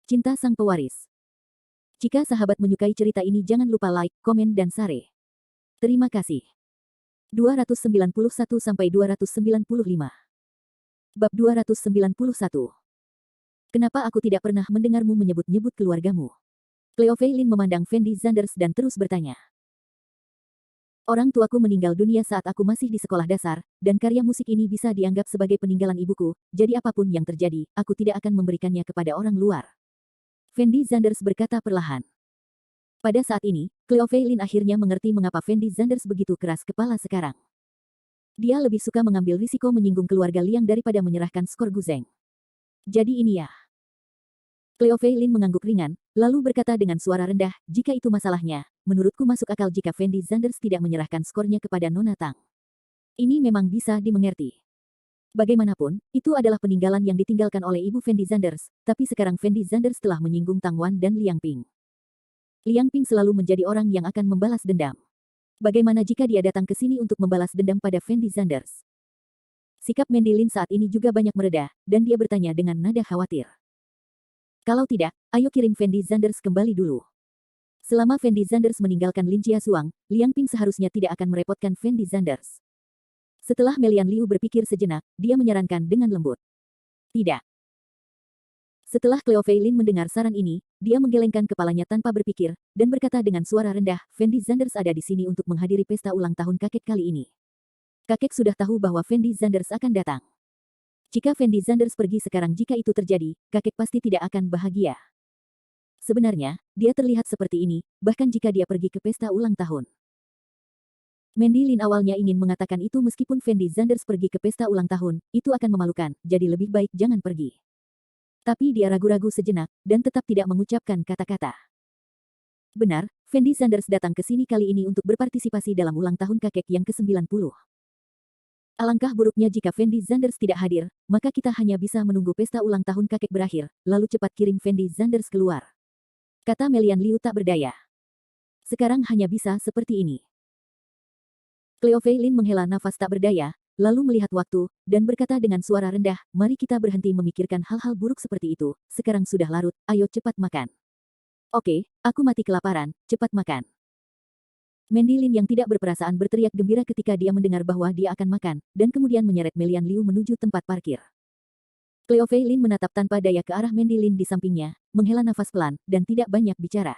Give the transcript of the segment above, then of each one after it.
Cinta Sang Pewaris. Jika sahabat menyukai cerita ini jangan lupa like, komen dan share. Terima kasih. 291-295 Bab 291. Kenapa aku tidak pernah mendengarmu menyebut-nyebut keluargamu? Cleophilin memandang Fendi Zanders dan terus bertanya. Orang tuaku meninggal dunia saat aku masih di sekolah dasar, dan karya musik ini bisa dianggap sebagai peninggalan ibuku, jadi apapun yang terjadi, aku tidak akan memberikannya kepada orang luar. Fendi Zanders berkata perlahan. Pada saat ini, Cleophilin akhirnya mengerti mengapa Fendi Zanders begitu keras kepala sekarang. Dia lebih suka mengambil risiko menyinggung keluarga Liang daripada menyerahkan skor Guzeng. Jadi ini ya. Cleophilin mengangguk ringan, lalu berkata dengan suara rendah, jika itu masalahnya, menurutku masuk akal jika Fendi Zanders tidak menyerahkan skornya kepada Nona Tang. Ini memang bisa dimengerti. Bagaimanapun, itu adalah peninggalan yang ditinggalkan oleh ibu Fendi Zanders, tapi sekarang Fendi Zanders telah menyinggung Tang Wan dan Liang Ping. Liang Ping selalu menjadi orang yang akan membalas dendam. Bagaimana jika dia datang ke sini untuk membalas dendam pada Fendi Zanders? Sikap Mendilin saat ini juga banyak mereda, dan dia bertanya dengan nada khawatir. Kalau tidak, ayo kirim Fendi Zanders kembali dulu. Selama Fendi Zanders meninggalkan Lin Jiasuang, Liang Ping seharusnya tidak akan merepotkan Fendi Zanders. Setelah Melian Liu berpikir sejenak, dia menyarankan dengan lembut. Tidak. Setelah Cleophilin mendengar saran ini, dia menggelengkan kepalanya tanpa berpikir, dan berkata dengan suara rendah, Fendi Zanders ada di sini untuk menghadiri pesta ulang tahun kakek kali ini. Kakek sudah tahu bahwa Fendi Zanders akan datang. Jika Fendi Zanders pergi sekarang jika itu terjadi, kakek pasti tidak akan bahagia. Sebenarnya, dia terlihat seperti ini, bahkan jika dia pergi ke pesta ulang tahun. Mendilin awalnya ingin mengatakan itu meskipun Fendi Zanders pergi ke pesta ulang tahun, itu akan memalukan, jadi lebih baik jangan pergi. Tapi dia ragu-ragu sejenak, dan tetap tidak mengucapkan kata-kata. Benar, Fendi Zanders datang ke sini kali ini untuk berpartisipasi dalam ulang tahun kakek yang ke-90. Alangkah buruknya jika Fendi Zanders tidak hadir, maka kita hanya bisa menunggu pesta ulang tahun kakek berakhir, lalu cepat kirim Fendi Zanders keluar. Kata Melian Liu tak berdaya. Sekarang hanya bisa seperti ini. Cleophilin menghela nafas tak berdaya, lalu melihat waktu, dan berkata dengan suara rendah, mari kita berhenti memikirkan hal-hal buruk seperti itu, sekarang sudah larut, ayo cepat makan. Oke, aku mati kelaparan, cepat makan. Mendilin yang tidak berperasaan berteriak gembira ketika dia mendengar bahwa dia akan makan, dan kemudian menyeret Melian Liu menuju tempat parkir. Cleophilin menatap tanpa daya ke arah Mendilin di sampingnya, menghela nafas pelan, dan tidak banyak bicara.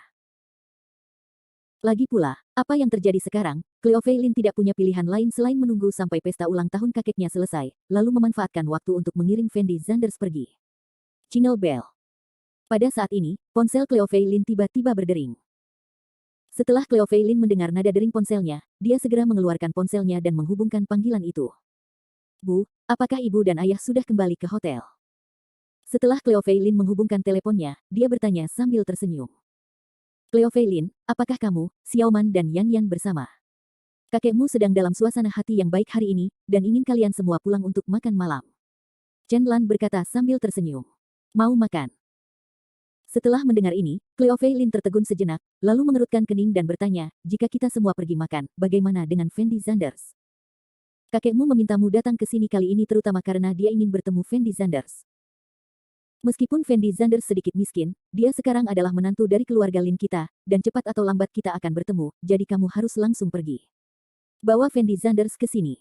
Lagi pula, apa yang terjadi sekarang, Cleophilin tidak punya pilihan lain selain menunggu sampai pesta ulang tahun kakeknya selesai, lalu memanfaatkan waktu untuk mengirim Fendi Zanders pergi. Jingle bell. Pada saat ini, ponsel Cleophilin tiba-tiba berdering. Setelah Cleophilin mendengar nada dering ponselnya, dia segera mengeluarkan ponselnya dan menghubungkan panggilan itu. Bu, apakah ibu dan ayah sudah kembali ke hotel? Setelah Cleophilin menghubungkan teleponnya, dia bertanya sambil tersenyum. Cleophilin, apakah kamu, Xiaoman dan Yan Yan bersama? Kakekmu sedang dalam suasana hati yang baik hari ini, dan ingin kalian semua pulang untuk makan malam. Chen Lan berkata sambil tersenyum. Mau makan? Setelah mendengar ini, Cleophilin tertegun sejenak, lalu mengerutkan kening dan bertanya, jika kita semua pergi makan, bagaimana dengan Fendi Zanders? Kakekmu memintamu datang ke sini kali ini terutama karena dia ingin bertemu Fendi Zanders. Meskipun Fendi Zanders sedikit miskin, dia sekarang adalah menantu dari keluarga Lin kita, dan cepat atau lambat kita akan bertemu, jadi kamu harus langsung pergi. Bawa Fendi Zanders ke sini.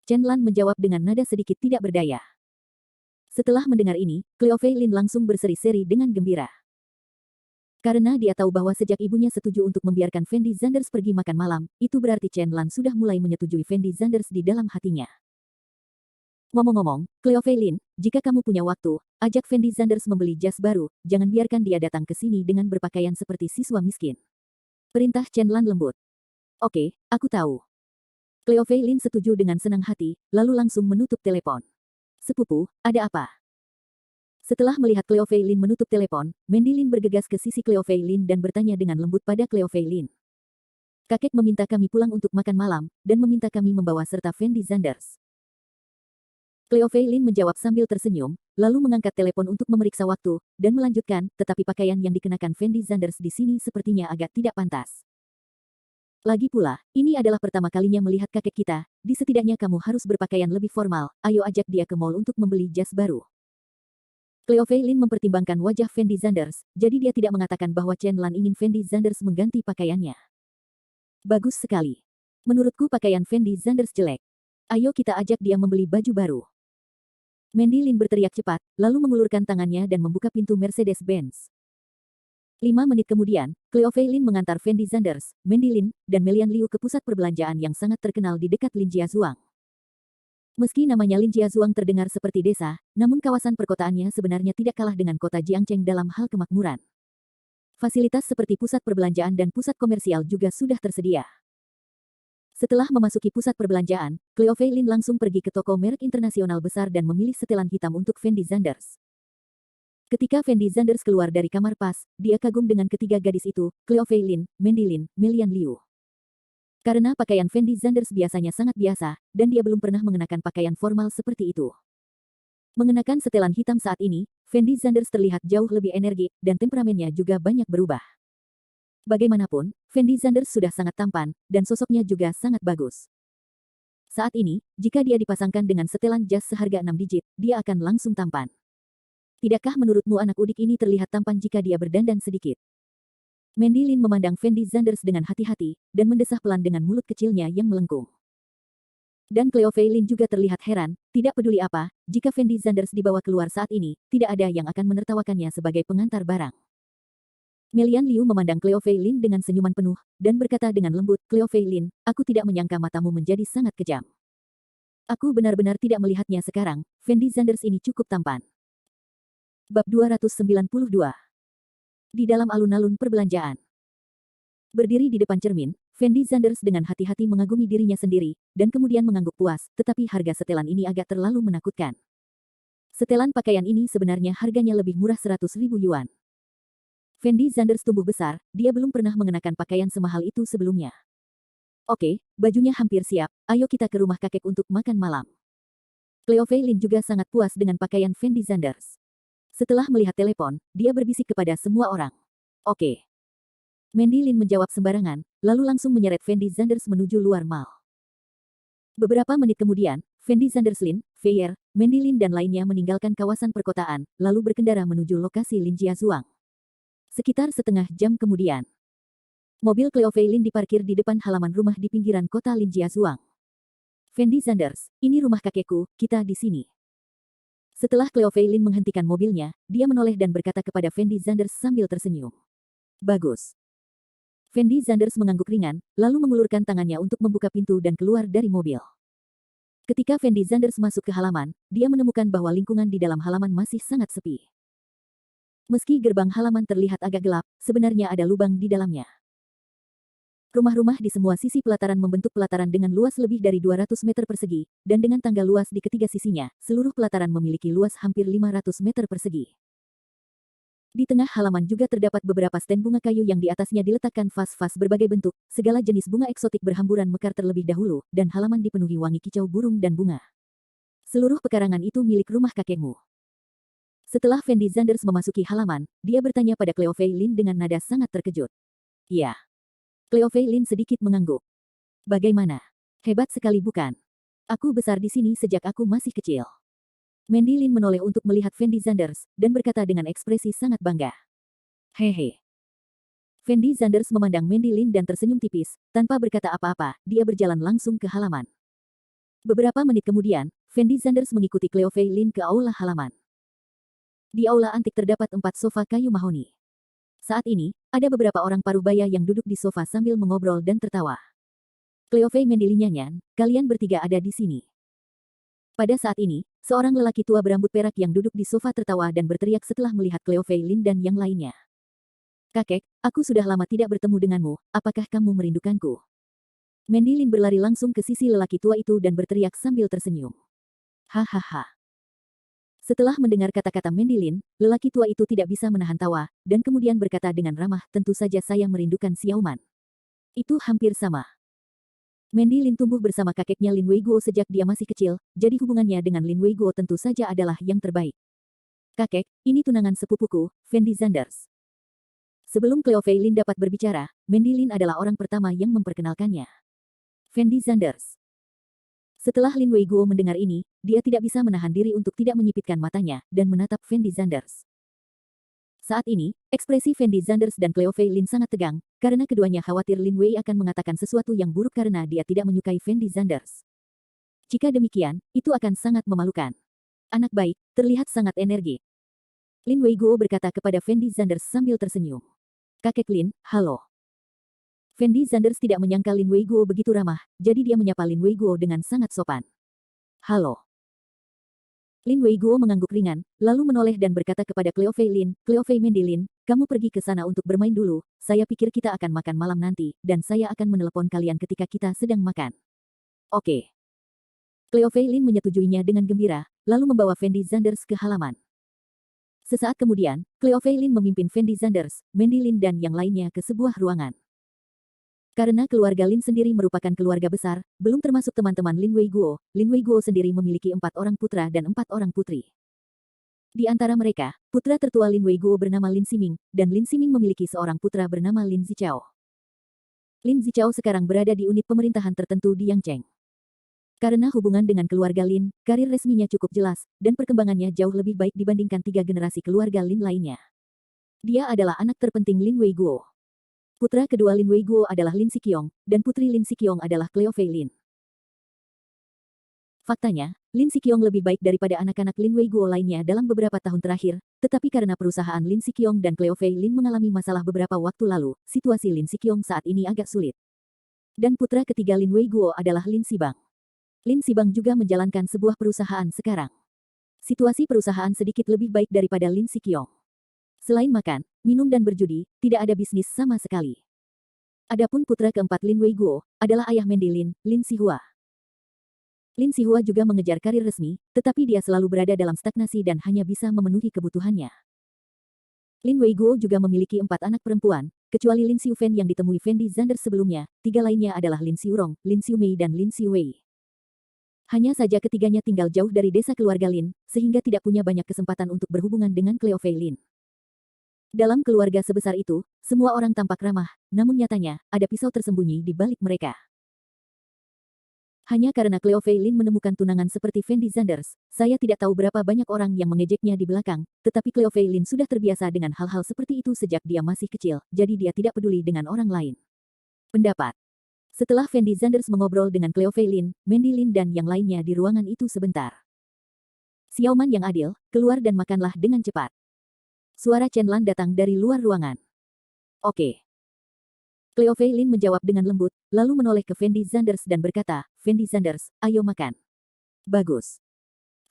Chen Lan menjawab dengan nada sedikit tidak berdaya. Setelah mendengar ini, Cleophilin langsung berseri-seri dengan gembira. Karena dia tahu bahwa sejak ibunya setuju untuk membiarkan Fendi Zanders pergi makan malam, itu berarti Chen Lan sudah mulai menyetujui Fendi Zanders di dalam hatinya. Ngomong-ngomong, Cleophilin, jika kamu punya waktu, ajak Fendi Zanders membeli jas baru, jangan biarkan dia datang ke sini dengan berpakaian seperti siswa miskin. Perintah Chen Lan lembut. Oke, aku tahu. Cleophilin setuju dengan senang hati, lalu langsung menutup telepon. Sepupu, ada apa? Setelah melihat Cleophilin menutup telepon, Mendilin bergegas ke sisi Cleophilin dan bertanya dengan lembut pada Cleophilin. Kakek meminta kami pulang untuk makan malam, dan meminta kami membawa serta Fendi Zanders. Cleophilin menjawab sambil tersenyum, lalu mengangkat telepon untuk memeriksa waktu, dan melanjutkan, tetapi pakaian yang dikenakan Fendi Zanders di sini sepertinya agak tidak pantas. Lagi pula, ini adalah pertama kalinya melihat kakek kita, setidaknya kamu harus berpakaian lebih formal, ayo ajak dia ke mall untuk membeli jas baru. Cleo Fei Lin mempertimbangkan wajah Fendi Zanders, jadi dia tidak mengatakan bahwa Chen Lan ingin Fendi Zanders mengganti pakaiannya. Bagus sekali. Menurutku pakaian Fendi Zanders jelek. Ayo kita ajak dia membeli baju baru. Mandy Lin berteriak cepat, lalu mengulurkan tangannya dan membuka pintu Mercedes-Benz. 5 menit kemudian, Cleo Fei Lin mengantar Fendi Zanders, Mandy Lin, dan Melian Liu ke pusat perbelanjaan yang sangat terkenal di dekat Linjiazhuang. Meski namanya Linjiazhuang terdengar seperti desa, namun kawasan perkotaannya sebenarnya tidak kalah dengan kota Jiangcheng dalam hal kemakmuran. Fasilitas seperti pusat perbelanjaan dan pusat komersial juga sudah tersedia. Setelah memasuki pusat perbelanjaan, Cleo Fei Lin langsung pergi ke toko merek internasional besar dan memilih setelan hitam untuk Fendi Zanders. Ketika Fendi Zanders keluar dari kamar pas, dia kagum dengan ketiga gadis itu, Cleo Fei Lin, Mandy Lin, Melian Liu. Karena pakaian Fendi Zanders biasanya sangat biasa, dan dia belum pernah mengenakan pakaian formal seperti itu. Mengenakan setelan hitam saat ini, Fendi Zanders terlihat jauh lebih energik, dan temperamennya juga banyak berubah. Bagaimanapun, Fendi Zanders sudah sangat tampan, dan sosoknya juga sangat bagus. Saat ini, jika dia dipasangkan dengan setelan jas seharga 6 digit, dia akan langsung tampan. Tidakkah menurutmu anak udik ini terlihat tampan jika dia berdandan sedikit? Mandy Lin memandang Fendi Zanders dengan hati-hati, dan mendesah pelan dengan mulut kecilnya yang melengkung. Dan Cleo Fei Lin juga terlihat heran, tidak peduli apa, jika Fendi Zanders dibawa keluar saat ini, tidak ada yang akan menertawakannya sebagai pengantar barang. Melian Liu memandang Cleo Fei Lin dengan senyuman penuh, dan berkata dengan lembut, Cleo Fei Lin, aku tidak menyangka matamu menjadi sangat kejam. Aku benar-benar tidak melihatnya sekarang, Fendi Zanders ini cukup tampan. Bab 292. Di dalam alun-alun perbelanjaan. Berdiri di depan cermin, Fendi Zanders dengan hati-hati mengagumi dirinya sendiri, dan kemudian mengangguk puas, tetapi harga setelan ini agak terlalu menakutkan. Setelan pakaian ini sebenarnya harganya lebih murah 100.000 yuan. Fendi Zanders tumbuh besar, dia belum pernah mengenakan pakaian semahal itu sebelumnya. Oke, bajunya hampir siap, ayo kita ke rumah kakek untuk makan malam. Cleo Fei Lin juga sangat puas dengan pakaian Fendi Zanders. Setelah melihat telepon, dia berbisik kepada semua orang. Oke. Mandy Lin menjawab sembarangan, lalu langsung menyeret Fendi Zanders menuju luar mall. Beberapa menit kemudian, Fendi Zanders Lin, Feier, Mandy Lin dan lainnya meninggalkan kawasan perkotaan, lalu berkendara menuju lokasi Linjiazhuang. Sekitar setengah jam kemudian, mobil Cleo Fei Lin diparkir di depan halaman rumah di pinggiran kota Linjiazhuang. Fendi Zanders, ini rumah kakekku, kita di sini. Setelah Cleo Fei Lin menghentikan mobilnya, dia menoleh dan berkata kepada Fendi Zanders sambil tersenyum. Bagus. Fendi Zanders mengangguk ringan, lalu mengulurkan tangannya untuk membuka pintu dan keluar dari mobil. Ketika Fendi Zanders masuk ke halaman, dia menemukan bahwa lingkungan di dalam halaman masih sangat sepi. Meski gerbang halaman terlihat agak gelap, sebenarnya ada lubang di dalamnya. Rumah-rumah di semua sisi pelataran membentuk pelataran dengan luas lebih dari 200 meter persegi, dan dengan tangga luas di ketiga sisinya, seluruh pelataran memiliki luas hampir 500 meter persegi. Di tengah halaman juga terdapat beberapa stand bunga kayu yang di atasnya diletakkan vas-vas berbagai bentuk, segala jenis bunga eksotik berhamburan mekar terlebih dahulu, dan halaman dipenuhi wangi kicau burung dan bunga. Seluruh pekarangan itu milik rumah kakekmu. Setelah Fendi Zanders memasuki halaman, dia bertanya pada Cleo Fei Lin dengan nada sangat terkejut. Iya. Cleo Fei Lin sedikit mengangguk. Bagaimana? Hebat sekali bukan? Aku besar di sini sejak aku masih kecil. Mandy Lin menoleh untuk melihat Fendi Zanders, dan berkata dengan ekspresi sangat bangga. Hehe. Fendi Zanders memandang Mandy Lin dan tersenyum tipis, tanpa berkata apa-apa, dia berjalan langsung ke halaman. Beberapa menit kemudian, Fendi Zanders mengikuti Cleo Fei Lin ke aula halaman. Di aula antik terdapat 4 sofa kayu mahoni. Saat ini, ada beberapa orang parubaya yang duduk di sofa sambil mengobrol dan tertawa. Cleo Fei Mandy Lin nyanyian, kalian bertiga ada di sini. Pada saat ini, seorang lelaki tua berambut perak yang duduk di sofa tertawa dan berteriak setelah melihat Cleo Fei Lin dan yang lainnya. Kakek, aku sudah lama tidak bertemu denganmu, apakah kamu merindukanku? Mandy Lin berlari langsung ke sisi lelaki tua itu dan berteriak sambil tersenyum. Hahaha. Setelah mendengar kata-kata Mandy Lin, lelaki tua itu tidak bisa menahan tawa, dan kemudian berkata dengan ramah, tentu saja saya merindukan Xiao Man. Itu hampir sama. Mandy Lin tumbuh bersama kakeknya Lin Weiguo sejak dia masih kecil, jadi hubungannya dengan Lin Weiguo tentu saja adalah yang terbaik. Kakek, ini tunangan sepupuku, Fendi Zanders. Sebelum Cleo Fei Lin dapat berbicara, Mandy Lin adalah orang pertama yang memperkenalkannya. Fendi Zanders. Setelah Lin Weiguo mendengar ini, dia tidak bisa menahan diri untuk tidak menyipitkan matanya dan menatap Fendi Zanders. Saat ini, ekspresi Fendi Zanders dan Cleo Fei Lin sangat tegang, karena keduanya khawatir Lin Wei akan mengatakan sesuatu yang buruk karena dia tidak menyukai Fendi Zanders. Jika demikian, itu akan sangat memalukan. Anak baik, terlihat sangat energik. Lin Weiguo berkata kepada Fendi Zanders sambil tersenyum. Kakek Lin, halo. Fendi Zanders tidak menyangka Lin Weiguo begitu ramah, jadi dia menyapa Lin Weiguo dengan sangat sopan. Halo. Lin Weiguo mengangguk ringan, lalu menoleh dan berkata kepada Cleo Fei Lin, Cleo Fei Mandy Lin, kamu pergi ke sana untuk bermain dulu, saya pikir kita akan makan malam nanti, dan saya akan menelepon kalian ketika kita sedang makan. Oke. Cleo Fei Lin menyetujuinya dengan gembira, lalu membawa Fendi Zanders ke halaman. Sesaat kemudian, Cleo Fei Lin memimpin Fendi Zanders, Mandy Lin dan yang lainnya ke sebuah ruangan. Karena keluarga Lin sendiri merupakan keluarga besar, belum termasuk teman-teman Lin Weiguo sendiri memiliki 4 orang putra dan 4 orang putri. Di antara mereka, putra tertua Lin Weiguo bernama Lin Ximing, dan Lin Ximing memiliki seorang putra bernama Lin Zichao. Lin Zichao sekarang berada di unit pemerintahan tertentu di Yangcheng. Karena hubungan dengan keluarga Lin, karir resminya cukup jelas, dan perkembangannya jauh lebih baik dibandingkan 3 generasi keluarga Lin lainnya. Dia adalah anak terpenting Lin Weiguo. Putra kedua Lin Weiguo adalah Lin Xiqiong, dan putri Lin Xiqiong adalah Cleo Fei Lin. Faktanya, Lin Xiqiong lebih baik daripada anak-anak Lin Weiguo lainnya dalam beberapa tahun terakhir, tetapi karena perusahaan Lin Xiqiong dan Cleo Fei Lin mengalami masalah beberapa waktu lalu, situasi Lin Xiqiong saat ini agak sulit. Dan putra ketiga Lin Weiguo adalah Lin Xibang. Lin Xibang juga menjalankan sebuah perusahaan sekarang. Situasi perusahaan sedikit lebih baik daripada Lin Xiqiong. Selain makan, minum dan berjudi, tidak ada bisnis sama sekali. Adapun putra keempat Lin Weiguo adalah ayah Mandy Lin, Lin Xihua. Lin Xihua juga mengejar karir resmi, tetapi dia selalu berada dalam stagnasi dan hanya bisa memenuhi kebutuhannya. Lin Weiguo juga memiliki 4 anak perempuan, kecuali Lin Xiufen yang ditemui Fendi Zanders sebelumnya, 3 lainnya adalah Lin Xiurong, Lin Xiumei dan Lin Xiuwei. Hanya saja ketiganya tinggal jauh dari desa keluarga Lin, sehingga tidak punya banyak kesempatan untuk berhubungan dengan Cleo Fei Lin. Dalam keluarga sebesar itu, semua orang tampak ramah, namun nyatanya, ada pisau tersembunyi di balik mereka. Hanya karena Cleo Fei Lin menemukan tunangan seperti Fendi Zanders, saya tidak tahu berapa banyak orang yang mengejeknya di belakang, tetapi Cleo Fei Lin sudah terbiasa dengan hal-hal seperti itu sejak dia masih kecil, jadi dia tidak peduli dengan orang lain. Pendapat. Setelah Fendi Zanders mengobrol dengan Cleo Fei Lin, Mandy Lin dan yang lainnya di ruangan itu sebentar. Xiaoman yang adil, keluar dan makanlah dengan cepat. Suara Chen Lan datang dari luar ruangan. Oke. Cleo Fei Lin menjawab dengan lembut, lalu menoleh ke Fendi Zanders dan berkata, Fendi Zanders, ayo makan. Bagus.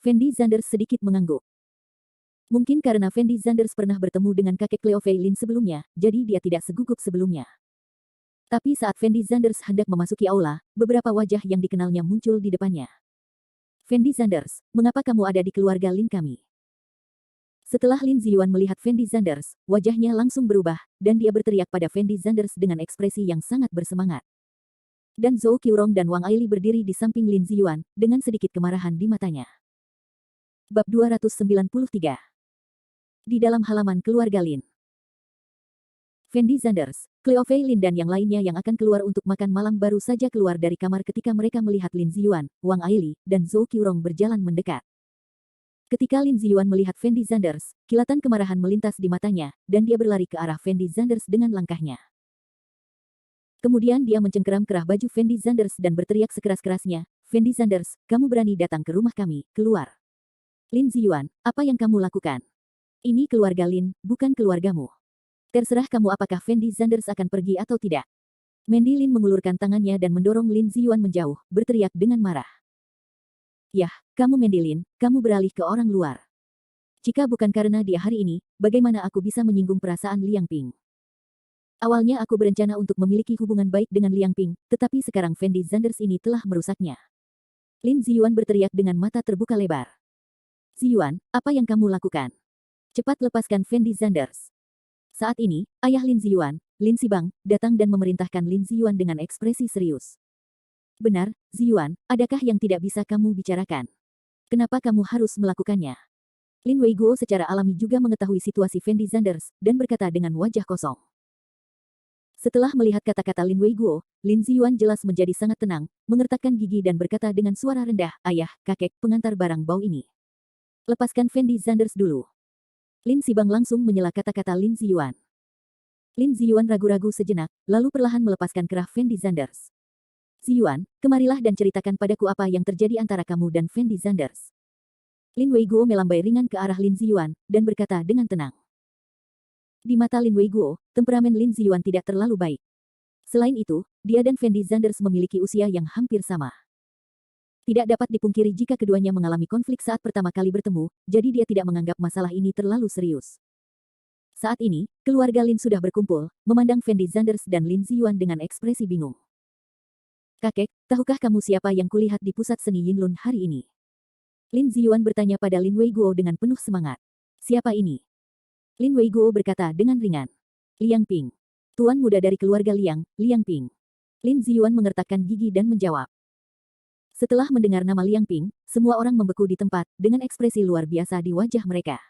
Fendi Zanders sedikit mengangguk. Mungkin karena Fendi Zanders pernah bertemu dengan kakek Cleo Fei Lin sebelumnya, jadi dia tidak segugup sebelumnya. Tapi saat Fendi Zanders hendak memasuki aula, beberapa wajah yang dikenalnya muncul di depannya. Fendi Zanders, mengapa kamu ada di keluarga Lin kami? Setelah Lin Ziyuan melihat Fendi Zanders, wajahnya langsung berubah, dan dia berteriak pada Fendi Zanders dengan ekspresi yang sangat bersemangat. Dan Zhou Qiurong dan Wang Aili berdiri di samping Lin Ziyuan, dengan sedikit kemarahan di matanya. Bab 293. Di dalam halaman keluarga Lin. Fendi Zanders, Cleo Fei Lin dan yang lainnya yang akan keluar untuk makan malam baru saja keluar dari kamar ketika mereka melihat Lin Ziyuan, Wang Aili, dan Zhou Qiurong berjalan mendekat. Ketika Lin Ziyuan melihat Fendi Zanders, kilatan kemarahan melintas di matanya, dan dia berlari ke arah Fendi Zanders dengan langkahnya. Kemudian dia mencengkeram kerah baju Fendi Zanders dan berteriak sekeras-kerasnya, Fendi Zanders, kamu berani datang ke rumah kami, keluar. Lin Ziyuan, apa yang kamu lakukan? Ini keluarga Lin, bukan keluargamu. Terserah kamu apakah Fendi Zanders akan pergi atau tidak. Mandy Lin mengulurkan tangannya dan mendorong Lin Ziyuan menjauh, berteriak dengan marah. Yah, kamu Mandy Lin, kamu beralih ke orang luar. Jika bukan karena dia hari ini, bagaimana aku bisa menyinggung perasaan Liang Ping? Awalnya aku berencana untuk memiliki hubungan baik dengan Liang Ping, tetapi sekarang Fendi Zanders ini telah merusaknya. Lin Ziyuan berteriak dengan mata terbuka lebar. Ziyuan, apa yang kamu lakukan? Cepat lepaskan Fendi Zanders. Saat ini, ayah Lin Ziyuan, Lin Xibang, datang dan memerintahkan Lin Ziyuan dengan ekspresi serius. Benar, Ziyuan, adakah yang tidak bisa kamu bicarakan? Kenapa kamu harus melakukannya? Lin Weiguo secara alami juga mengetahui situasi Fendi Zanders, dan berkata dengan wajah kosong. Setelah melihat kata-kata Lin Weiguo, Lin Ziyuan jelas menjadi sangat tenang, mengertakkan gigi dan berkata dengan suara rendah, "Ayah, kakek, pengantar barang bau ini. Lepaskan Fendi Zanders dulu." Lin Sibang langsung menyela kata-kata Lin Ziyuan. Lin Ziyuan ragu-ragu sejenak, lalu perlahan melepaskan kerah Fendi Zanders. "Ziyuan, kemarilah dan ceritakan padaku apa yang terjadi antara kamu dan Fendi Zanders." Lin Weiguo melambai ringan ke arah Lin Ziyuan, dan berkata dengan tenang. Di mata Lin Weiguo, temperamen Lin Ziyuan tidak terlalu baik. Selain itu, dia dan Fendi Zanders memiliki usia yang hampir sama. Tidak dapat dipungkiri jika keduanya mengalami konflik saat pertama kali bertemu, jadi dia tidak menganggap masalah ini terlalu serius. Saat ini, keluarga Lin sudah berkumpul, memandang Fendi Zanders dan Lin Ziyuan dengan ekspresi bingung. "Kakek, tahukah kamu siapa yang kulihat di pusat seni Yinlun hari ini?" Lin Ziyuan bertanya pada Lin Weiguo dengan penuh semangat. "Siapa ini?" Lin Weiguo berkata dengan ringan. "Liang Ping. Tuan muda dari keluarga Liang, Liang Ping." Lin Ziyuan mengertakkan gigi dan menjawab. Setelah mendengar nama Liang Ping, semua orang membeku di tempat, dengan ekspresi luar biasa di wajah mereka.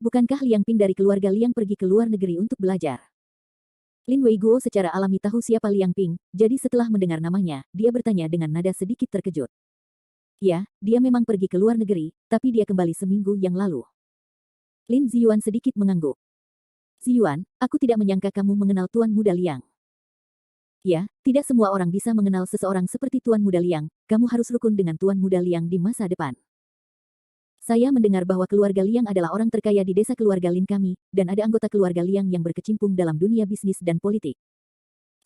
Bukankah Liang Ping dari keluarga Liang pergi ke luar negeri untuk belajar? Lin Weiguo secara alami tahu siapa Liang Ping, jadi setelah mendengar namanya, dia bertanya dengan nada sedikit terkejut. "Ya, dia memang pergi ke luar negeri, tapi dia kembali seminggu yang lalu." Lin Ziyuan sedikit mengangguk. "Ziyuan, aku tidak menyangka kamu mengenal Tuan Muda Liang." "Ya, tidak semua orang bisa mengenal seseorang seperti Tuan Muda Liang, kamu harus rukun dengan Tuan Muda Liang di masa depan. Saya mendengar bahwa keluarga Liang adalah orang terkaya di desa keluarga Lin kami, dan ada anggota keluarga Liang yang berkecimpung dalam dunia bisnis dan politik."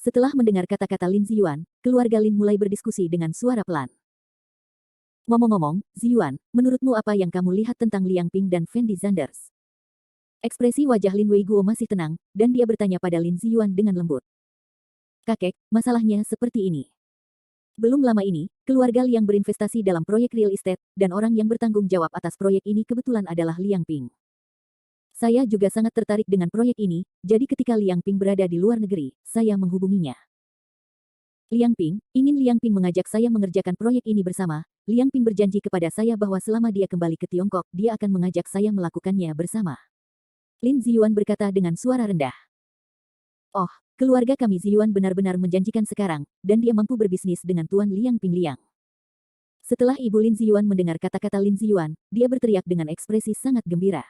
Setelah mendengar kata-kata Lin Ziyuan, keluarga Lin mulai berdiskusi dengan suara pelan. "Ngomong-ngomong, Ziyuan, menurutmu apa yang kamu lihat tentang Liang Ping dan Fendi Zanders?" Ekspresi wajah Lin Weiguo masih tenang, dan dia bertanya pada Lin Ziyuan dengan lembut. "Kakek, masalahnya seperti ini. Belum lama ini, keluarga Liang berinvestasi dalam proyek real estate, dan orang yang bertanggung jawab atas proyek ini kebetulan adalah Liang Ping. Saya juga sangat tertarik dengan proyek ini, jadi ketika Liang Ping berada di luar negeri, saya menghubunginya. Liang Ping mengajak saya mengerjakan proyek ini bersama. Liang Ping berjanji kepada saya bahwa selama dia kembali ke Tiongkok, dia akan mengajak saya melakukannya bersama." Lin Ziyuan berkata dengan suara rendah. "Oh, keluarga kami Ziyuan benar-benar menjanjikan sekarang, dan dia mampu berbisnis dengan Tuan Liang Ping Liang." Setelah Ibu Lin Ziyuan mendengar kata-kata Lin Ziyuan, dia berteriak dengan ekspresi sangat gembira.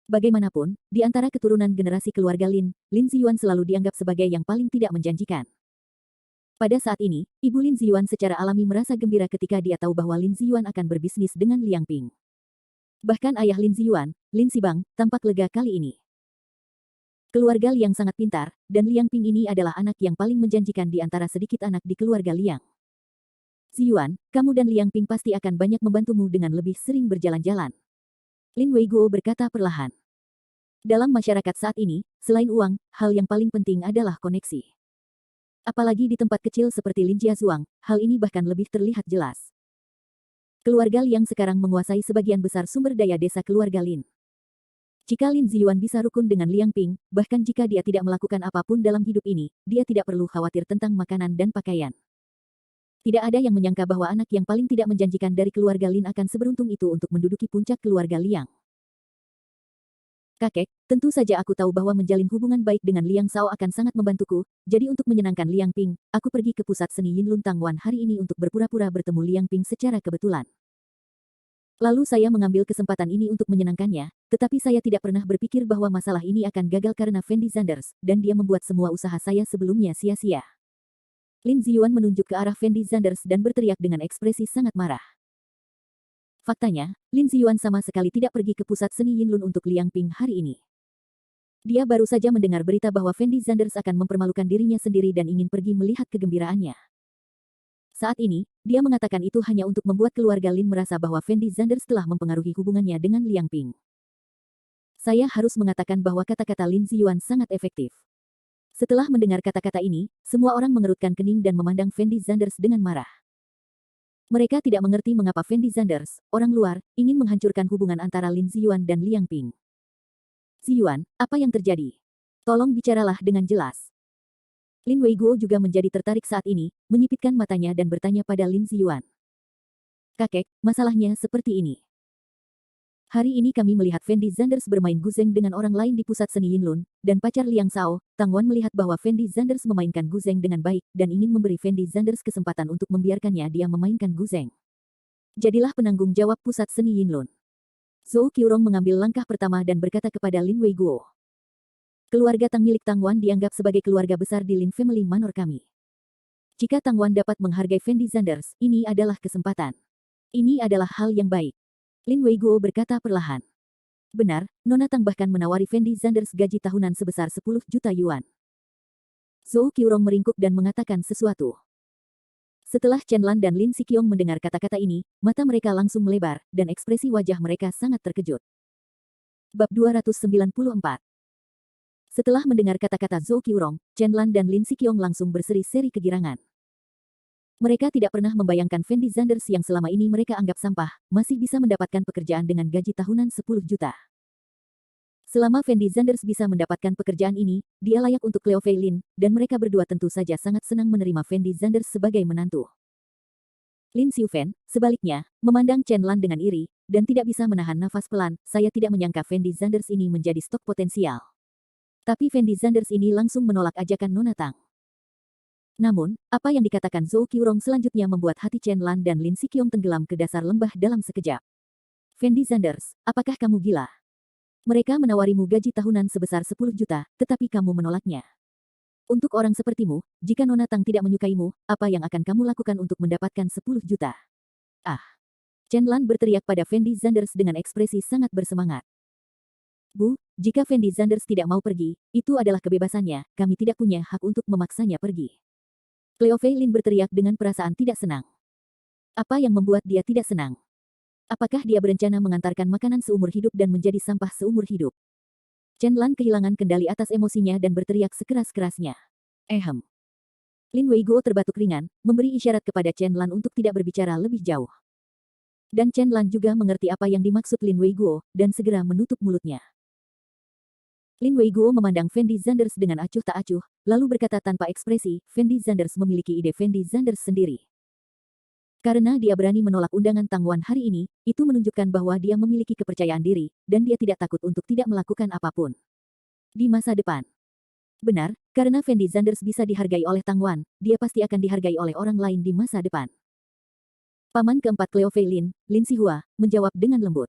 Bagaimanapun, di antara keturunan generasi keluarga Lin, Lin Ziyuan selalu dianggap sebagai yang paling tidak menjanjikan. Pada saat ini, Ibu Lin Ziyuan secara alami merasa gembira ketika dia tahu bahwa Lin Ziyuan akan berbisnis dengan Liang Ping. Bahkan ayah Lin Ziyuan, Lin Sibang, tampak lega kali ini. Keluarga Liang sangat pintar, dan Liang Ping ini adalah anak yang paling menjanjikan di antara sedikit anak di keluarga Liang. "Ziyuan, kamu dan Liang Ping pasti akan banyak membantumu dengan lebih sering berjalan-jalan." Lin Weiguo berkata perlahan. Dalam masyarakat saat ini, selain uang, hal yang paling penting adalah koneksi. Apalagi di tempat kecil seperti Lin Jiazuang, hal ini bahkan lebih terlihat jelas. Keluarga Liang sekarang menguasai sebagian besar sumber daya desa keluarga Lin. Jika Lin Ziyuan bisa rukun dengan Liang Ping, bahkan jika dia tidak melakukan apapun dalam hidup ini, dia tidak perlu khawatir tentang makanan dan pakaian. Tidak ada yang menyangka bahwa anak yang paling tidak menjanjikan dari keluarga Lin akan seberuntung itu untuk menduduki puncak keluarga Liang. "Kakek, tentu saja aku tahu bahwa menjalin hubungan baik dengan Liang Sao akan sangat membantuku, jadi untuk menyenangkan Liang Ping, aku pergi ke pusat seni Yinlun Tangwan hari ini untuk berpura-pura bertemu Liang Ping secara kebetulan. Lalu saya mengambil kesempatan ini untuk menyenangkannya, tetapi saya tidak pernah berpikir bahwa masalah ini akan gagal karena Fendi Zanders, dan dia membuat semua usaha saya sebelumnya sia-sia." Lin Ziyuan menunjuk ke arah Fendi Zanders dan berteriak dengan ekspresi sangat marah. Faktanya, Lin Ziyuan sama sekali tidak pergi ke pusat seni Yinlun untuk Liang Ping hari ini. Dia baru saja mendengar berita bahwa Fendi Zanders akan mempermalukan dirinya sendiri dan ingin pergi melihat kegembiraannya. Saat ini, dia mengatakan itu hanya untuk membuat keluarga Lin merasa bahwa Fendi Zanders telah mempengaruhi hubungannya dengan Liang Ping. Saya harus mengatakan bahwa kata-kata Lin Ziyuan sangat efektif. Setelah mendengar kata-kata ini, semua orang mengerutkan kening dan memandang Fendi Zanders dengan marah. Mereka tidak mengerti mengapa Fendi Zanders, orang luar, ingin menghancurkan hubungan antara Lin Ziyuan dan Liang Ping. "Ziyuan, apa yang terjadi? Tolong bicaralah dengan jelas." Lin Weiguo juga menjadi tertarik saat ini, menyipitkan matanya dan bertanya pada Lin Ziyuan. "Kakek, masalahnya seperti ini. Hari ini kami melihat Fendi Zanders bermain guzeng dengan orang lain di pusat seni Yinlun, dan pacar Liang Sao, Tang Wan melihat bahwa Fendi Zanders memainkan guzeng dengan baik, dan ingin memberi Fendi Zanders kesempatan untuk membiarkannya dia memainkan guzeng. Jadilah penanggung jawab pusat seni Yinlun. Zhou Qiurong mengambil langkah pertama dan berkata kepada Lin Weiguo. Keluarga Tang milik Tang Wan dianggap sebagai keluarga besar di Lin Family Manor kami. Jika Tang Wan dapat menghargai Fendi Zanders, ini adalah kesempatan. Ini adalah hal yang baik. Lin Weiguo berkata perlahan. Benar, Nona Tang bahkan menawari Fendi Zanders gaji tahunan sebesar 10 juta yuan. Zhou Qiurong meringkuk dan mengatakan sesuatu. Setelah Chen Lan dan Lin Siqiong mendengar kata-kata ini, mata mereka langsung melebar, dan ekspresi wajah mereka sangat terkejut. Bab 294. Setelah mendengar kata-kata Zhou Qiurong, Chen Lan dan Lin Siqiong langsung berseri-seri kegirangan. Mereka tidak pernah membayangkan Fendi Zanders yang selama ini mereka anggap sampah, masih bisa mendapatkan pekerjaan dengan gaji tahunan 10 juta. Selama Fendi Zanders bisa mendapatkan pekerjaan ini, dia layak untuk Cleo Fei Lin, dan mereka berdua tentu saja sangat senang menerima Fendi Zanders sebagai menantu. Lin Xiufen, sebaliknya, memandang Chen Lan dengan iri, dan tidak bisa menahan nafas pelan. Saya tidak menyangka Fendi Zanders ini menjadi stok potensial. Tapi Fendi Zanders ini langsung menolak ajakan Nona Tang. Namun, apa yang dikatakan Zhou Qiurong selanjutnya membuat hati Chen Lan dan Lin Siqiong tenggelam ke dasar lembah dalam sekejap. Fendi Zanders, apakah kamu gila? Mereka menawarimu gaji tahunan sebesar 10 juta, tetapi kamu menolaknya. Untuk orang sepertimu, jika Nona Tang tidak menyukaimu, apa yang akan kamu lakukan untuk mendapatkan 10 juta? Ah! Chen Lan berteriak pada Fendi Zanders dengan ekspresi sangat bersemangat. Bu, jika Fendi Zanders tidak mau pergi, itu adalah kebebasannya, kami tidak punya hak untuk memaksanya pergi. Cleo Fei Lin berteriak dengan perasaan tidak senang. Apa yang membuat dia tidak senang? Apakah dia berencana mengantarkan makanan seumur hidup dan menjadi sampah seumur hidup? Chen Lan kehilangan kendali atas emosinya dan berteriak sekeras-kerasnya. Ehem. Lin Weiguo terbatuk ringan, memberi isyarat kepada Chen Lan untuk tidak berbicara lebih jauh. Dan Chen Lan juga mengerti apa yang dimaksud Lin Weiguo, dan segera menutup mulutnya. Lin Weiguo memandang Fendi Zanders dengan acuh tak acuh, lalu berkata tanpa ekspresi, Fendi Zanders memiliki ide Fendi Zanders sendiri. Karena dia berani menolak undangan Tang Wan hari ini, itu menunjukkan bahwa dia memiliki kepercayaan diri, dan dia tidak takut untuk tidak melakukan apapun. Di masa depan. Benar, karena Fendi Zanders bisa dihargai oleh Tang Wan, dia pasti akan dihargai oleh orang lain di masa depan. Paman keempat Cleo Fei Lin, Lin Sihua, menjawab dengan lembut.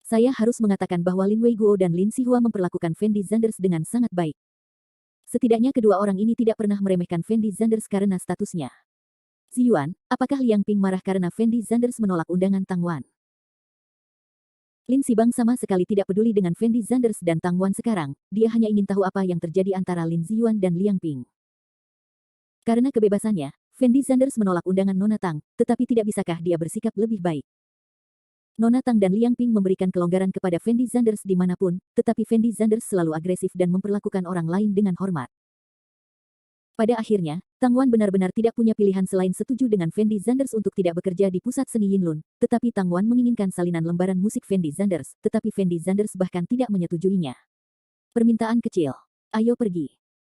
Saya harus mengatakan bahwa Lin Weiguo dan Lin Sihua memperlakukan Fendi Zanders dengan sangat baik. Setidaknya kedua orang ini tidak pernah meremehkan Fendi Zanders karena statusnya. Ziyuan, apakah Liang Ping marah karena Fendi Zanders menolak undangan Tang Wan? Lin Xibang sama sekali tidak peduli dengan Fendi Zanders dan Tang Wan sekarang, dia hanya ingin tahu apa yang terjadi antara Lin Ziyuan dan Liang Ping. Karena kebebasannya, Fendi Zanders menolak undangan Nona Tang, tetapi tidak bisakah dia bersikap lebih baik? Nona Tang dan Liang Ping memberikan kelonggaran kepada Fendi Zanders dimanapun, tetapi Fendi Zanders selalu agresif dan memperlakukan orang lain dengan hormat. Pada akhirnya, Tang Wan benar-benar tidak punya pilihan selain setuju dengan Fendi Zanders untuk tidak bekerja di pusat seni Yinlun, tetapi Tang Wan menginginkan salinan lembaran musik Fendi Zanders, tetapi Fendi Zanders bahkan tidak menyetujuinya. Permintaan kecil. Ayo pergi.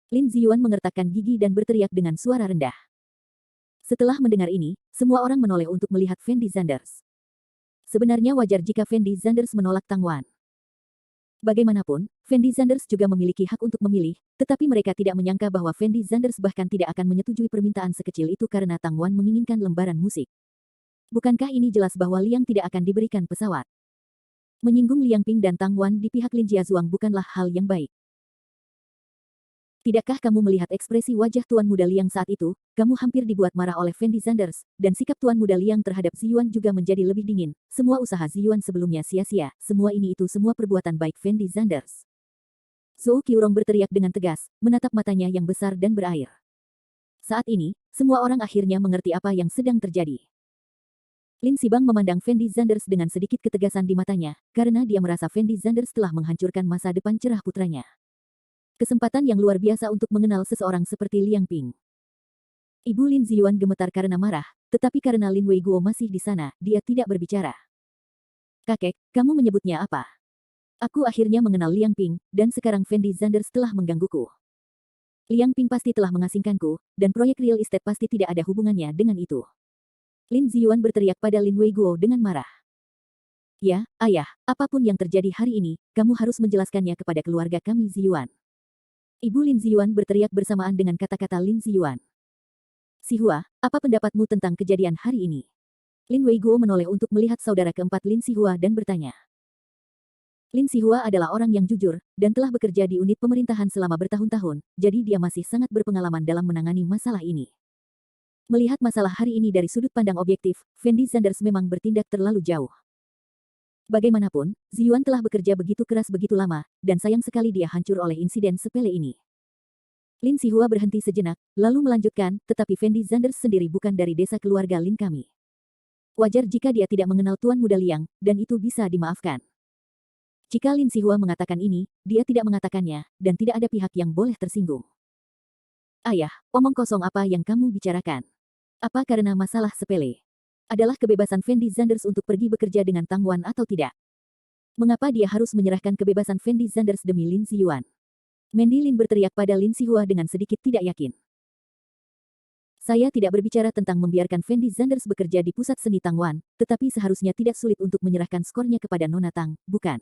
Lin Ziyuan mengertakkan gigi dan berteriak dengan suara rendah. Setelah mendengar ini, semua orang menoleh untuk melihat Fendi Zanders. Sebenarnya wajar jika Fendi Zanders menolak Tang Wan. Bagaimanapun, Fendi Zanders juga memiliki hak untuk memilih, tetapi mereka tidak menyangka bahwa Fendi Zanders bahkan tidak akan menyetujui permintaan sekecil itu karena Tang Wan menginginkan lembaran musik. Bukankah ini jelas bahwa Liang tidak akan diberikan pesawat? Menyinggung Liang Ping dan Tang Wan di pihak Lin Jiazuang bukanlah hal yang baik. Tidakkah kamu melihat ekspresi wajah Tuan Muda Liang saat itu? Kamu hampir dibuat marah oleh Fendi Zanders, dan sikap Tuan Muda Liang terhadap Ziyuan juga menjadi lebih dingin. Semua usaha Ziyuan sebelumnya sia-sia, semua semua perbuatan baik Fendi Zanders. Zhou Qiurong berteriak dengan tegas, menatap matanya yang besar dan berair. Saat ini, semua orang akhirnya mengerti apa yang sedang terjadi. Lin Xibang memandang Fendi Zanders dengan sedikit ketegasan di matanya, karena dia merasa Fendi Zanders telah menghancurkan masa depan cerah putranya. Kesempatan yang luar biasa untuk mengenal seseorang seperti Liang Ping. Ibu Lin Ziyuan gemetar karena marah, tetapi karena Lin Weiguo masih di sana, dia tidak berbicara. Kakek, kamu menyebutnya apa? Aku akhirnya mengenal Liang Ping, dan sekarang Fendi Zanders telah menggangguku. Liang Ping pasti telah mengasingkanku, dan proyek real estate pasti tidak ada hubungannya dengan itu. Lin Ziyuan berteriak pada Lin Weiguo dengan marah. Ya, ayah, apapun yang terjadi hari ini, kamu harus menjelaskannya kepada keluarga kami Ziyuan. Ibu Lin Ziyuan berteriak bersamaan dengan kata-kata Lin Ziyuan. Sihua, apa pendapatmu tentang kejadian hari ini? Lin Weiguo menoleh untuk melihat saudara keempat Lin Sihua dan bertanya. Lin Sihua adalah orang yang jujur, dan telah bekerja di unit pemerintahan selama bertahun-tahun, jadi dia masih sangat berpengalaman dalam menangani masalah ini. Melihat masalah hari ini dari sudut pandang objektif, Fendi Zanders memang bertindak terlalu jauh. Bagaimanapun, Ziyuan telah bekerja begitu keras begitu lama, dan sayang sekali dia hancur oleh insiden sepele ini. Lin Sihua berhenti sejenak, lalu melanjutkan, tetapi Fendi Zanders sendiri bukan dari desa keluarga Lin kami. Wajar jika dia tidak mengenal Tuan Muda Liang, dan itu bisa dimaafkan. Jika Lin Sihua mengatakan ini, dia tidak mengatakannya, dan tidak ada pihak yang boleh tersinggung. Ayah, omong kosong apa yang kamu bicarakan? Apa karena masalah sepele? Adalah kebebasan Fendi Zanders untuk pergi bekerja dengan Tang Wan atau tidak? Mengapa dia harus menyerahkan kebebasan Fendi Zanders demi Lin Ziyuan? Mandy Lin berteriak pada Lin Sihua dengan sedikit tidak yakin. Saya tidak berbicara tentang membiarkan Fendi Zanders bekerja di pusat seni Tang Wan, tetapi seharusnya tidak sulit untuk menyerahkan skornya kepada Nona Tang, bukan?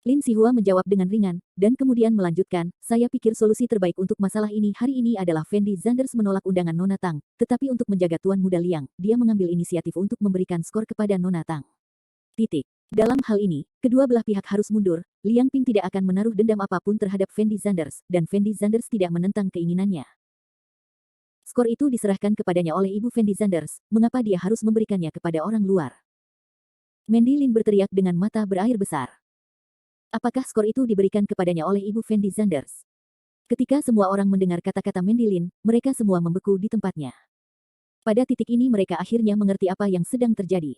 Lin Sihua menjawab dengan ringan, dan kemudian melanjutkan, saya pikir solusi terbaik untuk masalah ini hari ini adalah Fendi Zanders menolak undangan Nona Tang, tetapi untuk menjaga Tuan Muda Liang, dia mengambil inisiatif untuk memberikan skor kepada Nona Tang. Titik. Dalam hal ini, kedua belah pihak harus mundur, Liang Ping tidak akan menaruh dendam apapun terhadap Fendi Zanders, dan Fendi Zanders tidak menentang keinginannya. Skor itu diserahkan kepadanya oleh Ibu Fendi Zanders, mengapa dia harus memberikannya kepada orang luar? Mandy Lin berteriak dengan mata berair besar. Apakah skor itu diberikan kepadanya oleh Ibu Fendi Zanders? Ketika semua orang mendengar kata-kata Mandy Lin, mereka semua membeku di tempatnya. Pada titik ini mereka akhirnya mengerti apa yang sedang terjadi.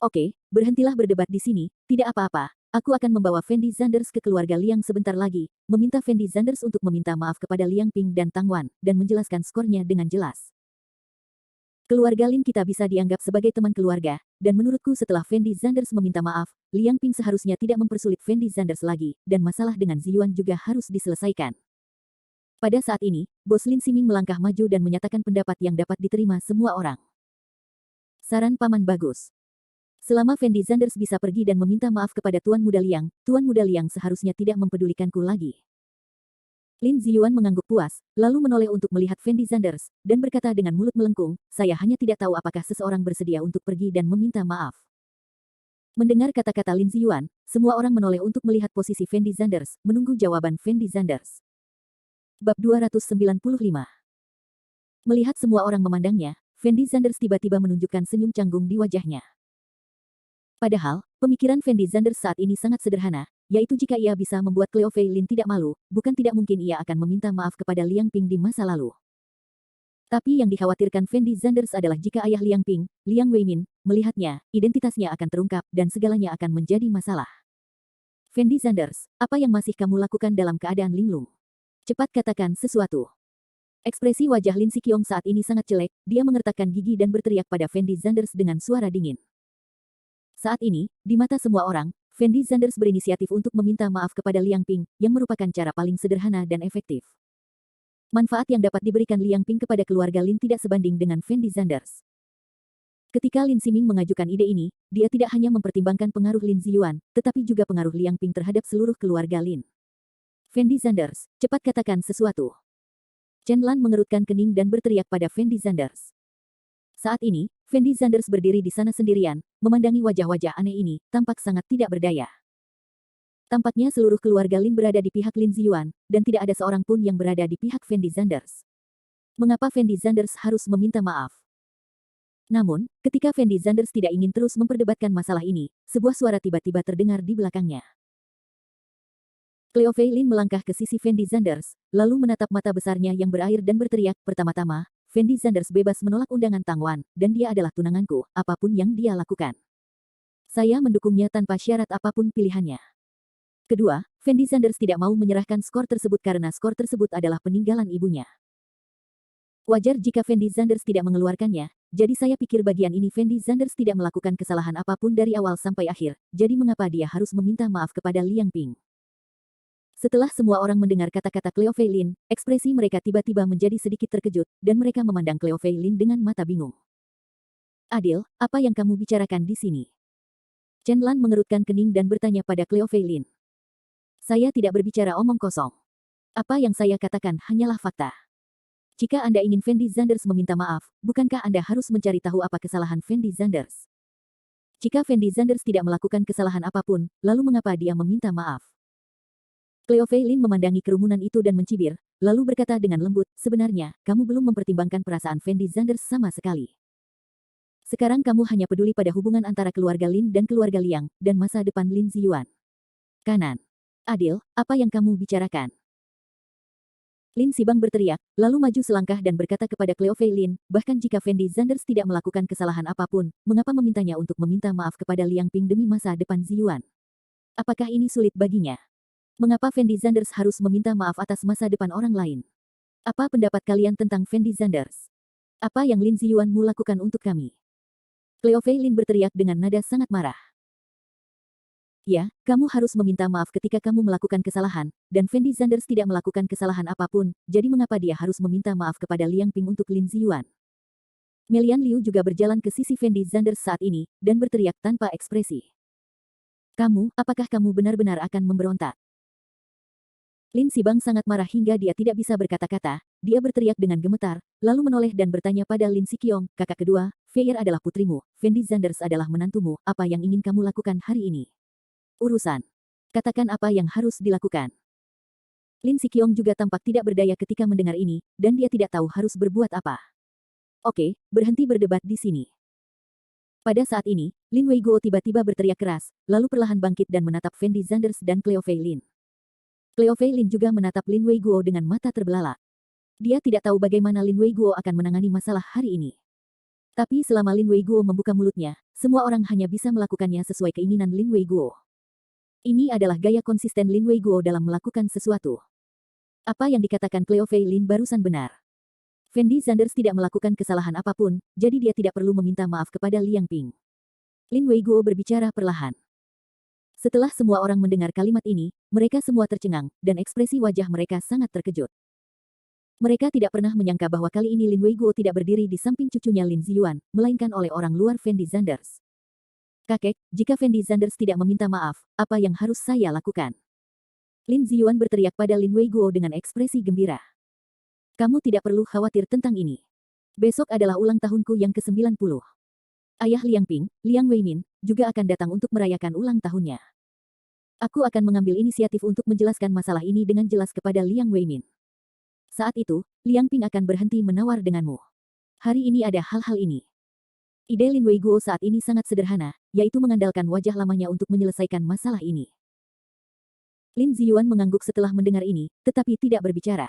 Oke, berhentilah berdebat di sini, tidak apa-apa. Aku akan membawa Fendi Zanders ke keluarga Liang sebentar lagi, meminta Fendi Zanders untuk meminta maaf kepada Liang Ping dan Tang Wan, dan menjelaskan skornya dengan jelas. Keluarga Lin kita bisa dianggap sebagai teman keluarga, dan menurutku setelah Fendi Zanders meminta maaf, Liang Ping seharusnya tidak mempersulit Fendi Zanders lagi, dan masalah dengan Ziyuan juga harus diselesaikan. Pada saat ini, Bos Lin Siming melangkah maju dan menyatakan pendapat yang dapat diterima semua orang. Saran Paman bagus. Selama Fendi Zanders bisa pergi dan meminta maaf kepada Tuan Muda Liang seharusnya tidak mempedulikanku lagi. Lin Ziyuan mengangguk puas, lalu menoleh untuk melihat Fendi Zanders, dan berkata dengan mulut melengkung, saya hanya tidak tahu apakah seseorang bersedia untuk pergi dan meminta maaf. Mendengar kata-kata Lin Ziyuan, semua orang menoleh untuk melihat posisi Fendi Zanders, menunggu jawaban Fendi Zanders. Bab 295. Melihat semua orang memandangnya, Fendi Zanders tiba-tiba menunjukkan senyum canggung di wajahnya. Padahal, pemikiran Fendi Zanders saat ini sangat sederhana, yaitu jika ia bisa membuat Cleo Fei Lin tidak malu, bukan tidak mungkin ia akan meminta maaf kepada Liang Ping di masa lalu. Tapi yang dikhawatirkan Fendi Zanders adalah jika ayah Liang Ping, Liang Weimin, melihatnya, identitasnya akan terungkap dan segalanya akan menjadi masalah. Fendi Zanders, apa yang masih kamu lakukan dalam keadaan linglung? Cepat katakan sesuatu. Ekspresi wajah Lin Siqiong saat ini sangat jelek, dia mengertakkan gigi dan berteriak pada Fendi Zanders dengan suara dingin. Saat ini, di mata semua orang, Fendi Zanders berinisiatif untuk meminta maaf kepada Liang Ping, yang merupakan cara paling sederhana dan efektif. Manfaat yang dapat diberikan Liang Ping kepada keluarga Lin tidak sebanding dengan Fendi Zanders. Ketika Lin Siming mengajukan ide ini, dia tidak hanya mempertimbangkan pengaruh Lin Ziyuan, tetapi juga pengaruh Liang Ping terhadap seluruh keluarga Lin. Fendi Zanders, cepat katakan sesuatu. Chen Lan mengerutkan kening dan berteriak pada Fendi Zanders. Saat ini, Fendi Zanders berdiri di sana sendirian, memandangi wajah-wajah aneh ini, tampak sangat tidak berdaya. Tampaknya seluruh keluarga Lin berada di pihak Lin Ziyuan, dan tidak ada seorang pun yang berada di pihak Fendi Zanders. Mengapa Fendi Zanders harus meminta maaf? Namun, ketika Fendi Zanders tidak ingin terus memperdebatkan masalah ini, sebuah suara tiba-tiba terdengar di belakangnya. Cleo Fei Lin melangkah ke sisi Fendi Zanders, lalu menatap mata besarnya yang berair dan berteriak, pertama-tama, Fendi Zanders bebas menolak undangan Tang Wan, dan dia adalah tunanganku, apapun yang dia lakukan. Saya mendukungnya tanpa syarat apapun pilihannya. Kedua, Fendi Zanders tidak mau menyerahkan skor tersebut karena skor tersebut adalah peninggalan ibunya. Wajar jika Fendi Zanders tidak mengeluarkannya, jadi saya pikir bagian ini Fendi Zanders tidak melakukan kesalahan apapun dari awal sampai akhir, jadi mengapa dia harus meminta maaf kepada Liang Ping? Setelah semua orang mendengar kata-kata Cleo Fei Lin, ekspresi mereka tiba-tiba menjadi sedikit terkejut, dan mereka memandang Cleo Fei Lin dengan mata bingung. Adil, apa yang kamu bicarakan di sini? Chen Lan mengerutkan kening dan bertanya pada Cleo Fei Lin. Saya tidak berbicara omong kosong. Apa yang saya katakan hanyalah fakta. Jika Anda ingin Fendi Zanders meminta maaf, bukankah Anda harus mencari tahu apa kesalahan Fendi Zanders? Jika Fendi Zanders tidak melakukan kesalahan apapun, lalu mengapa dia meminta maaf? Cleo Fei Lin memandangi kerumunan itu dan mencibir, lalu berkata dengan lembut, sebenarnya, kamu belum mempertimbangkan perasaan Fendi Zanders sama sekali. Sekarang kamu hanya peduli pada hubungan antara keluarga Lin dan keluarga Liang, dan masa depan Lin Ziyuan. Kanan. Adil, apa yang kamu bicarakan? Lin Sibang berteriak, lalu maju selangkah dan berkata kepada Cleo Fei Lin, bahkan jika Fendi Zanders tidak melakukan kesalahan apapun, mengapa memintanya untuk meminta maaf kepada Liang Ping demi masa depan Ziyuan? Apakah ini sulit baginya? Mengapa Fendi Zanders harus meminta maaf atas masa depan orang lain? Apa pendapat kalian tentang Fendi Zanders? Apa yang Lin Ziyuan mau lakukan untuk kami? Cleo Fei Lin berteriak dengan nada sangat marah. Ya, kamu harus meminta maaf ketika kamu melakukan kesalahan, dan Fendi Zanders tidak melakukan kesalahan apapun, jadi mengapa dia harus meminta maaf kepada Liang Ping untuk Lin Ziyuan? Melian Liu juga berjalan ke sisi Fendi Zanders saat ini, dan berteriak tanpa ekspresi. Apakah kamu benar-benar akan memberontak? Lin Sibang sangat marah hingga dia tidak bisa berkata-kata, dia berteriak dengan gemetar, lalu menoleh dan bertanya pada Lin Siqiong, kakak kedua, Feier adalah putrimu, Fendi Zanders adalah menantumu, apa yang ingin kamu lakukan hari ini? Urusan. Katakan apa yang harus dilakukan. Lin Siqiong juga tampak tidak berdaya ketika mendengar ini, dan dia tidak tahu harus berbuat apa. Oke, berhenti berdebat di sini. Pada saat ini, Lin Weiguo tiba-tiba berteriak keras, lalu perlahan bangkit dan menatap Fendi Zanders dan Cleo Fei Lin. Cleo Fei Lin juga menatap Lin Weiguo dengan mata terbelalak. Dia tidak tahu bagaimana Lin Weiguo akan menangani masalah hari ini. Tapi selama Lin Weiguo membuka mulutnya, semua orang hanya bisa melakukannya sesuai keinginan Lin Weiguo. Ini adalah gaya konsisten Lin Weiguo dalam melakukan sesuatu. Apa yang dikatakan Cleo Fei Lin barusan benar. Fendi Zanders tidak melakukan kesalahan apapun, jadi dia tidak perlu meminta maaf kepada Liang Ping. Lin Weiguo berbicara perlahan. Setelah semua orang mendengar kalimat ini, mereka semua tercengang, dan ekspresi wajah mereka sangat terkejut. Mereka tidak pernah menyangka bahwa kali ini Lin Weiguo tidak berdiri di samping cucunya Lin Ziyuan, melainkan oleh orang luar Fendi Zanders. Kakek, jika Fendi Zanders tidak meminta maaf, apa yang harus saya lakukan? Lin Ziyuan berteriak pada Lin Weiguo dengan ekspresi gembira. Kamu tidak perlu khawatir tentang ini. Besok adalah ulang tahunku yang ke-90. Ayah Liang Ping, Liang Weimin, juga akan datang untuk merayakan ulang tahunnya. Aku akan mengambil inisiatif untuk menjelaskan masalah ini dengan jelas kepada Liang Weimin. Saat itu, Liang Ping akan berhenti menawar denganmu. Hari ini ada hal-hal ini. Ide Lin Weiguo saat ini sangat sederhana, yaitu mengandalkan wajah lamanya untuk menyelesaikan masalah ini. Lin Ziyuan mengangguk setelah mendengar ini, tetapi tidak berbicara.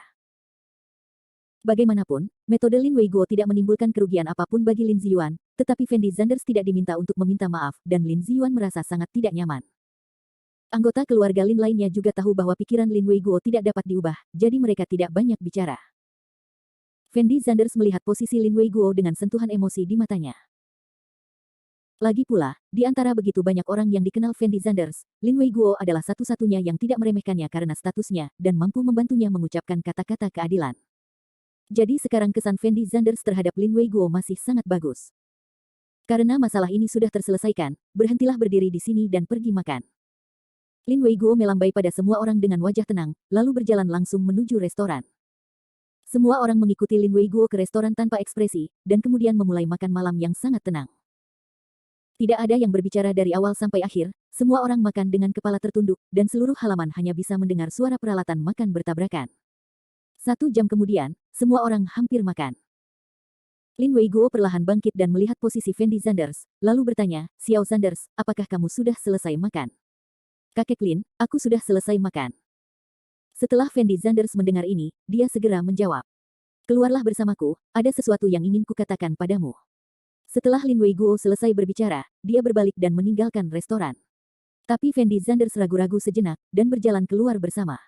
Bagaimanapun, metode Lin Weiguo tidak menimbulkan kerugian apapun bagi Lin Ziyuan, tetapi Fendi Zanders tidak diminta untuk meminta maaf, dan Lin Ziyuan merasa sangat tidak nyaman. Anggota keluarga Lin lainnya juga tahu bahwa pikiran Lin Weiguo tidak dapat diubah, jadi mereka tidak banyak bicara. Fendi Zanders melihat posisi Lin Weiguo dengan sentuhan emosi di matanya. Lagi pula, di antara begitu banyak orang yang dikenal Fendi Zanders, Lin Weiguo adalah satu-satunya yang tidak meremehkannya karena statusnya, dan mampu membantunya mengucapkan kata-kata keadilan. Jadi sekarang kesan Fendi Zanders terhadap Lin Weiguo masih sangat bagus. Karena masalah ini sudah terselesaikan, berhentilah berdiri di sini dan pergi makan. Lin Weiguo melambai pada semua orang dengan wajah tenang, lalu berjalan langsung menuju restoran. Semua orang mengikuti Lin Weiguo ke restoran tanpa ekspresi, dan kemudian memulai makan malam yang sangat tenang. Tidak ada yang berbicara dari awal sampai akhir, semua orang makan dengan kepala tertunduk, dan seluruh halaman hanya bisa mendengar suara peralatan makan bertabrakan. 1 jam kemudian, semua orang hampir makan. Lin Weiguo perlahan bangkit dan melihat posisi Fendi Zanders, lalu bertanya, Xiao Zanders, apakah kamu sudah selesai makan? Kakek Lin, aku sudah selesai makan. Setelah Fendi Zanders mendengar ini, dia segera menjawab. Keluarlah bersamaku, ada sesuatu yang ingin kukatakan padamu. Setelah Lin Weiguo selesai berbicara, dia berbalik dan meninggalkan restoran. Tapi Fendi Zanders ragu-ragu sejenak, dan berjalan keluar bersama.